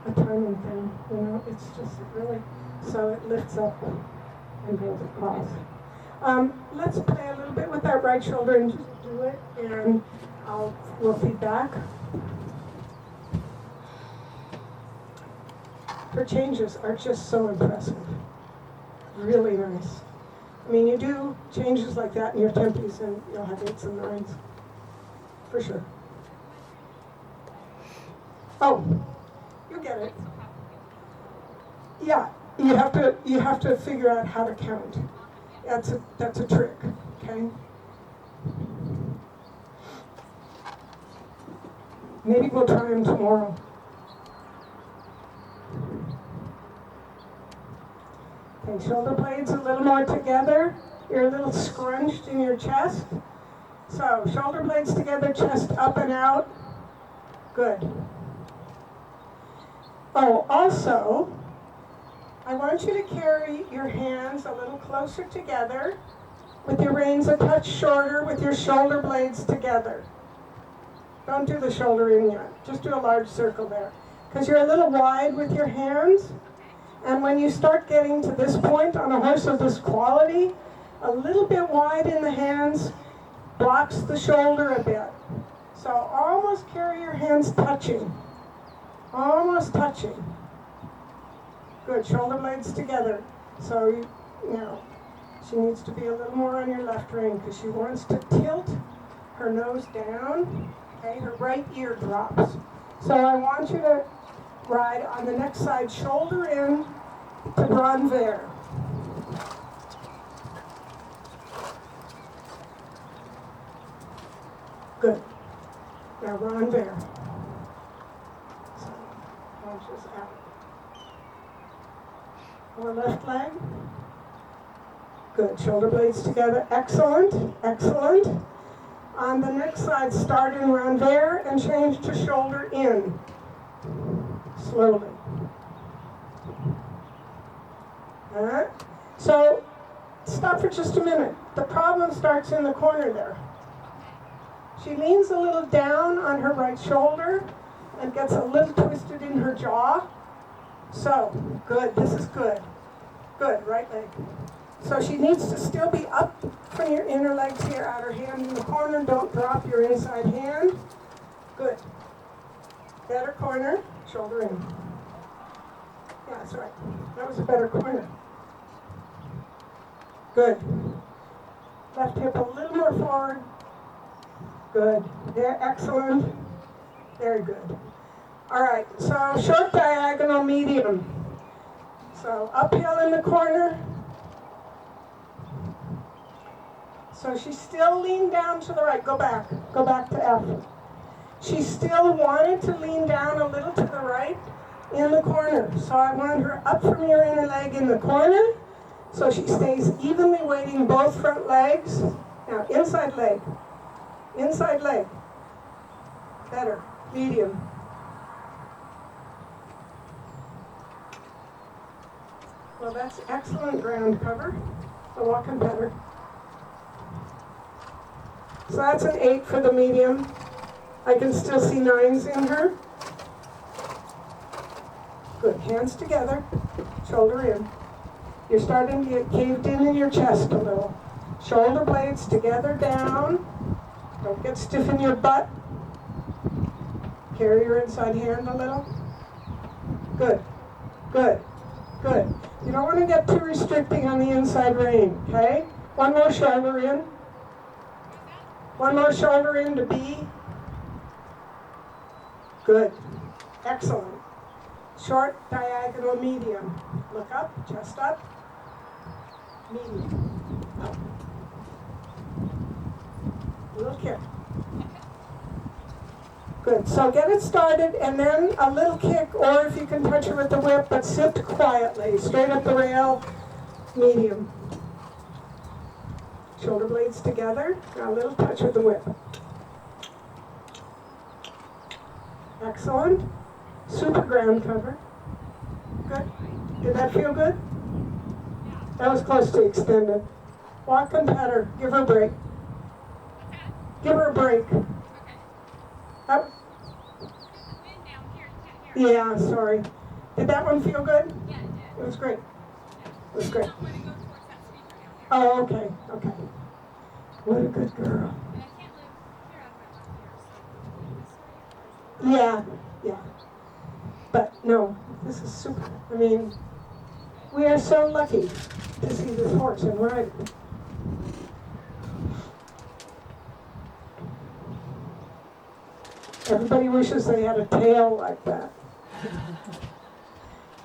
a timing thing, you know, it's just really, so it lifts up and goes across. Let's play a little bit with that right shoulder and just do it, and we'll feed back. Her changes are just so impressive. Really nice. I mean, you do changes like that in your tempies and you'll have 8s and 9s. For sure. Oh, you get it. Yeah, you have to figure out how to count. That's a trick, okay? Maybe we'll try them tomorrow. Okay, shoulder blades a little more together. You're a little scrunched in your chest. So, shoulder blades together, chest up and out. Good. Oh, also, I want you to carry your hands a little closer together with your reins a touch shorter with your shoulder blades together. Don't do the shoulder in yet. Just do a large circle there. Because you're a little wide with your hands. And when you start getting to this point on a horse of this quality, a little bit wide in the hands blocks the shoulder a bit. So almost carry your hands touching. Almost touching. Good, shoulder blades together. So, you know, she needs to be a little more on your left rein because she wants to tilt her nose down. Okay, her right ear drops. So I want you to ride on the next side, shoulder in to grand vert. Good. Now grand vert. So, punches out. Or left leg. Good. Shoulder blades together. Excellent. Excellent. On the next side, start in grand vert and change to shoulder in. Slowly. Alright? So, stop for just a minute. The problem starts in the corner there. She leans a little down on her right shoulder and gets a little twisted in her jaw. So, good. This is good. Good. Right leg. So she needs to still be up from your inner legs here, outer hand in the corner. Don't drop your inside hand. Good. Better corner. Shoulder in. Yeah, that's right. That was a better corner. Good. Left hip a little more forward. Good. Yeah, excellent. Very good. All right, so short diagonal medium. So uphill in the corner. So she's still leaned down to the right. Go back. Go back to F. She still wanted to lean down a little to the right in the corner. So I want her up from your inner leg in the corner. So she stays evenly weighting both front legs. Now, inside leg. Inside leg. Better. Medium. Well, that's excellent ground cover. So walking better. So that's an 8 for the medium. I can still see 9s in her. Good. Hands together. Shoulder in. You're starting to get caved in your chest a little. Shoulder blades together down. Don't get stiff in your butt. Carry your inside hand a little. Good. Good. Good. You don't want to get too restricting on the inside rein, okay? One more shoulder in. One more shoulder in to B. Good. Excellent. Short, diagonal, medium. Look up, chest up. Medium. Up. Little kick. Good. So get it started and then a little kick, or if you can touch her with the whip, but sit quietly. Straight up the rail. Medium. Shoulder blades together. Now a little touch with the whip. Excellent. Super ground cover. Good. Did that feel good? That was close to extended. Walk and pet her. Give her a break. Give her a break. Up. Yeah, sorry. Did that one feel good? Yeah, it did. It was great. Yeah. It was great. So I'm going to go towards that speaker down there. Oh, okay, okay. What a good girl. And I can't live here out of my left ear, so would you leave this way? Or is it Yeah. But no, this is super. I mean, we are so lucky to see this horse and ride it. Everybody wishes they had a tail like that.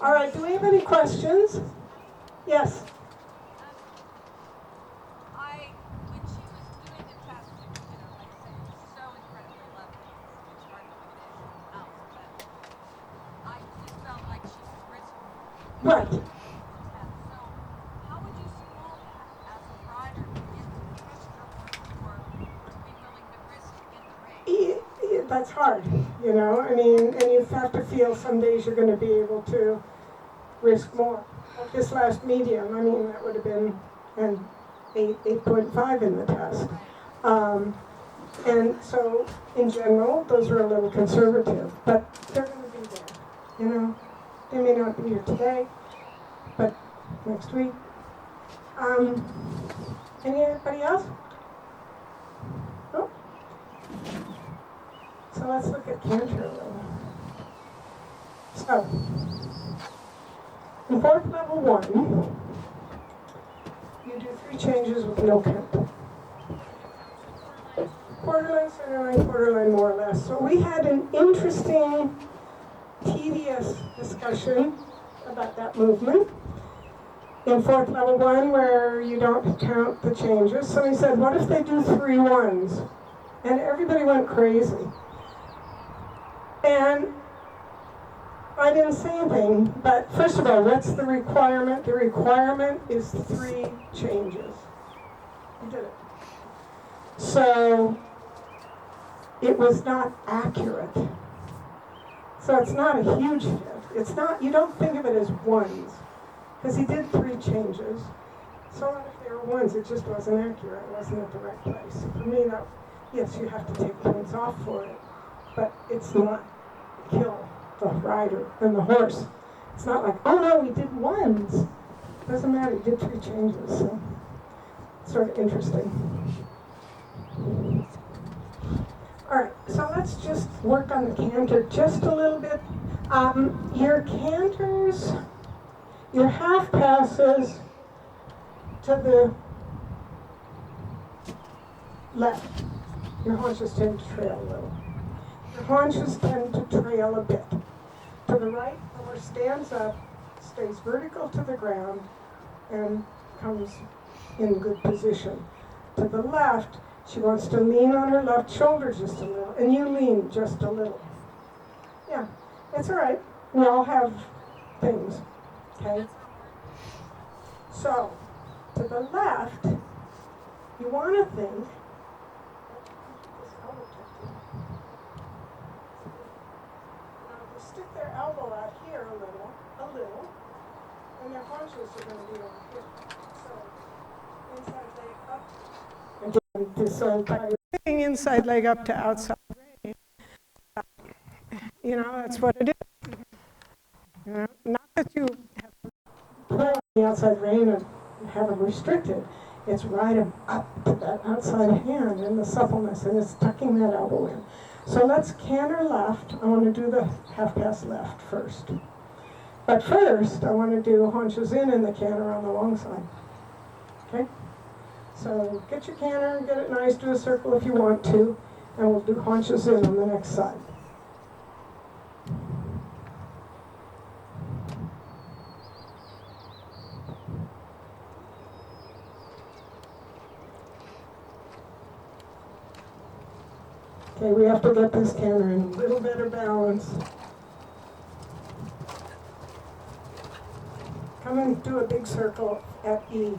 All right, do we have any questions? Yes. When she was doing the test, like I said, it was so incredibly lovely. It's hard to put it into else, but I just felt like she could risk Right. the test. So how would you school that as a rider to get to trust your horse or to be willing to risk in the race? That's hard, you know. I mean, and you have to feel some days you're going to be able to risk more. Like this last medium, I mean, that would have been an 8.5 in the test. And so, in general, those are a little conservative, but they're going to be there, you know. They may not be here today, but next week. Anybody else? No? So let's look at canter a little. So, in fourth level 1, you do 3 changes with no canter. Quarterline, centerline, quarterline, more or less. So we had an interesting, tedious discussion about that movement in fourth level 1 where you don't count the changes. So we said, what if they do 3 ones? And everybody went crazy. And I didn't say anything, but first of all, what's the requirement? The requirement is 3 changes. You did it. So it was not accurate. So it's not a huge hit. It's not, you don't think of it as ones, because he did 3 changes. So if they were ones, it just wasn't accurate. It wasn't at the right place. For me, that, yes, you have to take points off for it, but it's not kill the rider and the horse. It's not like, oh no, we did ones. Doesn't matter, you did 3 changes. So it's sort of interesting. All right, so let's just work on the canter just a little bit. Your canters, your half passes to the left. Your haunches tend to trail a little. Your haunches tend to trail a bit. To the right, the horse stands up, stays vertical to the ground, and comes in good position. To the left, she wants to lean on her left shoulder just a little, and you lean just a little. Yeah, it's all right. We all have things, okay? So, to the left, you want to think, stick their elbow out here a little, and their haunches are going to be over here. So, inside leg up. Again, this old tired thing, inside leg up to outside rein. You know, that's what it is. You know, not that you have to pull on the outside rein and have them restricted. It's right up to that outside hand and the suppleness, and it's tucking that elbow in. So let's canter left. I want to do the half pass left first. But first, I want to do haunches in the canter on the long side. Okay? So get your canter, get it nice, do a circle if you want to, and we'll do haunches in on the next side. Okay, we have to get this canter in a little better balance. Come and do a big circle at E.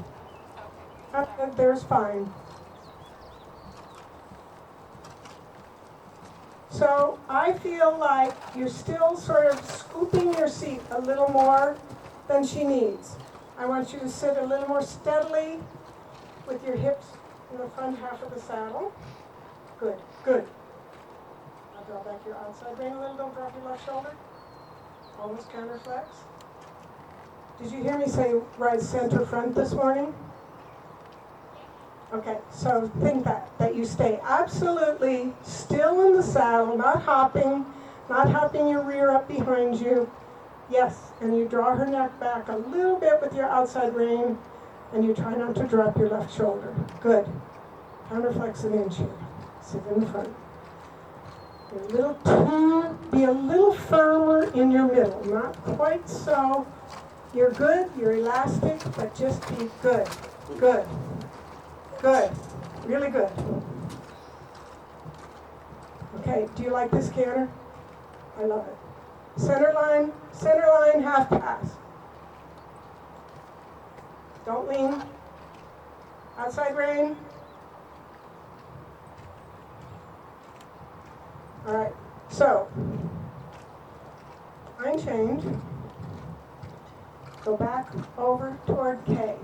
There's fine. So I feel like you're still sort of scooping your seat a little more than she needs. I want you to sit a little more steadily with your hips in the front half of the saddle. Good, good. Now draw back your outside rein a little, don't drop your left shoulder. Almost counterflex. Did you hear me say right center front this morning? Okay, so think that you stay absolutely still in the saddle, not hopping your rear up behind you. Yes, and you draw her neck back a little bit with your outside rein, and you try not to drop your left shoulder. Good. Counterflex an inch here. Sit in the front. Be a little firmer in your middle. Not quite so. You're good, you're elastic, but just be good. Good. Good. Really good. Okay, do you like this canter? I love it. Center line, half pass. Don't lean. Outside rein. All right, so, line change. Go back over toward K.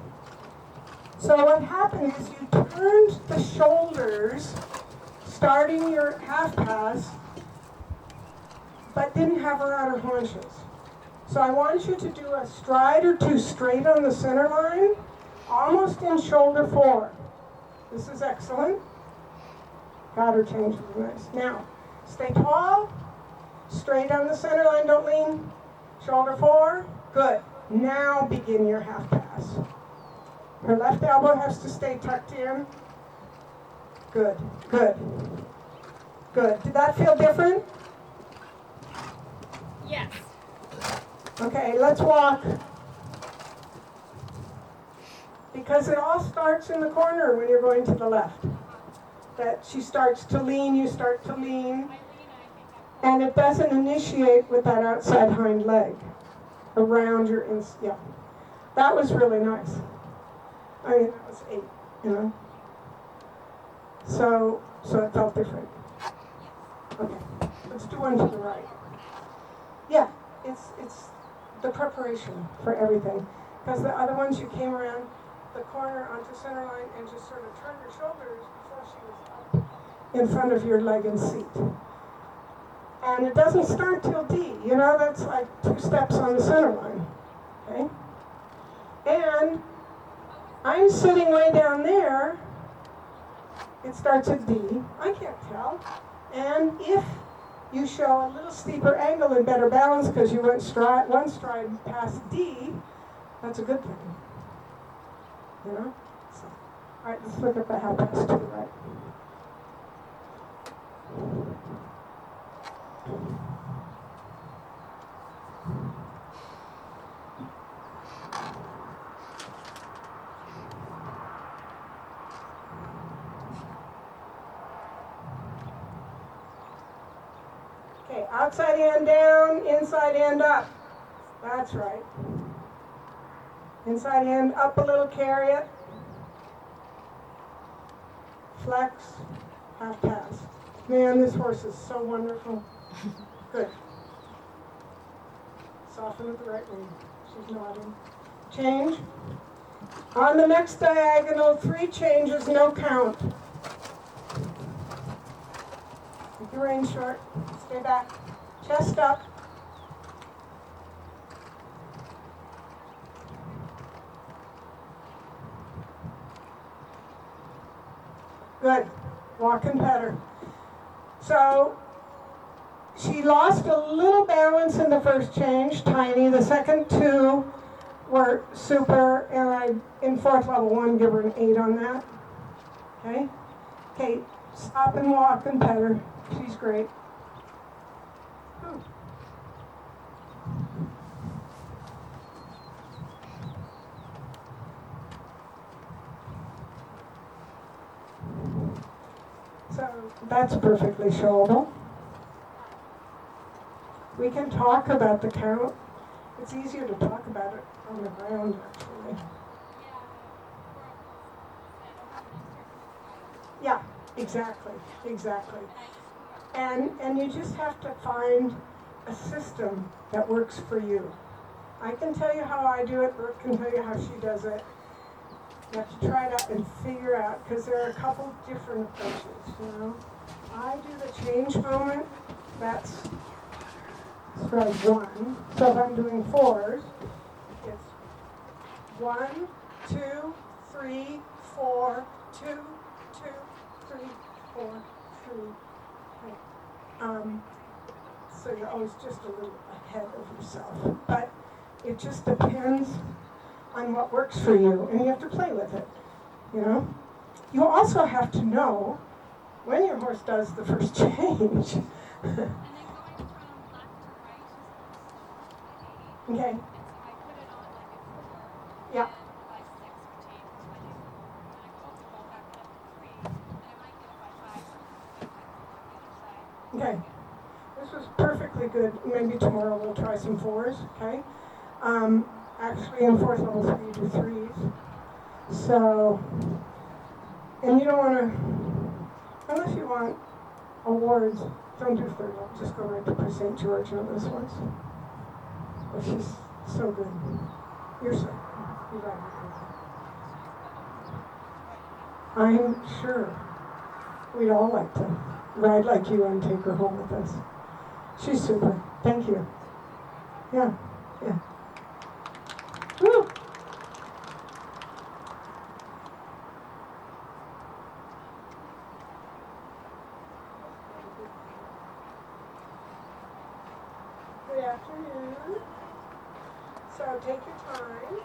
So what happened is you turned the shoulders, starting your half pass, but didn't have her outer haunches. So I want you to do a stride or two straight on the center line, almost in shoulder forward. This is excellent. Got her changes nice. Now, stay tall, straight on the center line, don't lean, shoulder forward, good. Now begin your half pass. Her left elbow has to stay tucked in. Good, good, good. Did that feel different? Yes. Okay, let's walk. Because it all starts in the corner when you're going to the left. That she starts to lean, you start to lean. And it doesn't initiate with that outside hind leg. Around your, yeah. That was really nice. I mean, that was 8, you know. So it felt different. Okay, let's do one to the right. Yeah, it's the preparation for everything. Because the other ones, you came around the corner onto center line and just sort of turned your shoulders before she was up in front of your leg and seat. And it doesn't start till D. You know, that's like 2 steps on the center line. Okay? And I'm sitting way down there. It starts at D. I can't tell. And if you show a little steeper angle and better balance because you went one stride past D, that's a good thing. You know? So, all right, let's look at the half pass to the right. Okay, outside hand down, inside hand up. That's right. Inside hand up a little, carry it. Flex, half pass. Man, this horse is so wonderful. Good. Soften at the right wing. She's nodding. Change. On the next diagonal, 3 changes, no count. Keep your rein short. Stay back. Chest up. Good. Walk and pet her. So, she lost a little balance in the first change, tiny. The second 2 were super, and in 4th level 1, give her an 8 on that. Okay? Okay, stop and walk and pet her. She's great. Ooh. So that's perfectly showable. We can talk about the count. It's easier to talk about it on the ground, actually. Yeah, exactly. And you just have to find a system that works for you. I can tell you how I do it, Brooke can tell you how she does it. You have to try it out and figure out, because there are a couple different approaches, you know. I do the change moment. That's strike 1. So if I'm doing 4s, it's 1, 2, 3, 4, 2, 2, 3, 4, 3. So you're always just a little ahead of yourself. But it just depends on what works for you, and you have to play with it, you know? You also have to know when your horse does the first change. And then going from left to right is also Okay. and so I put it on like a 4, Yeah. and by 6 or change, 20. And I go, okay, well, back it up to 3, and I might get it by 5 or something like that on the other side. Okay. This was perfectly good. Maybe tomorrow we'll try some 4s, okay? Actually, in 4th level 3, you do 3s. So, and you don't want to, unless you want awards, don't do 3rd level. Just go right to St. George on this one. But she's so good. You're so good. You're right. I'm sure we'd all like to ride like you and take her home with us. She's super. Thank you. Yeah, yeah. Woo! Good afternoon. So take your time.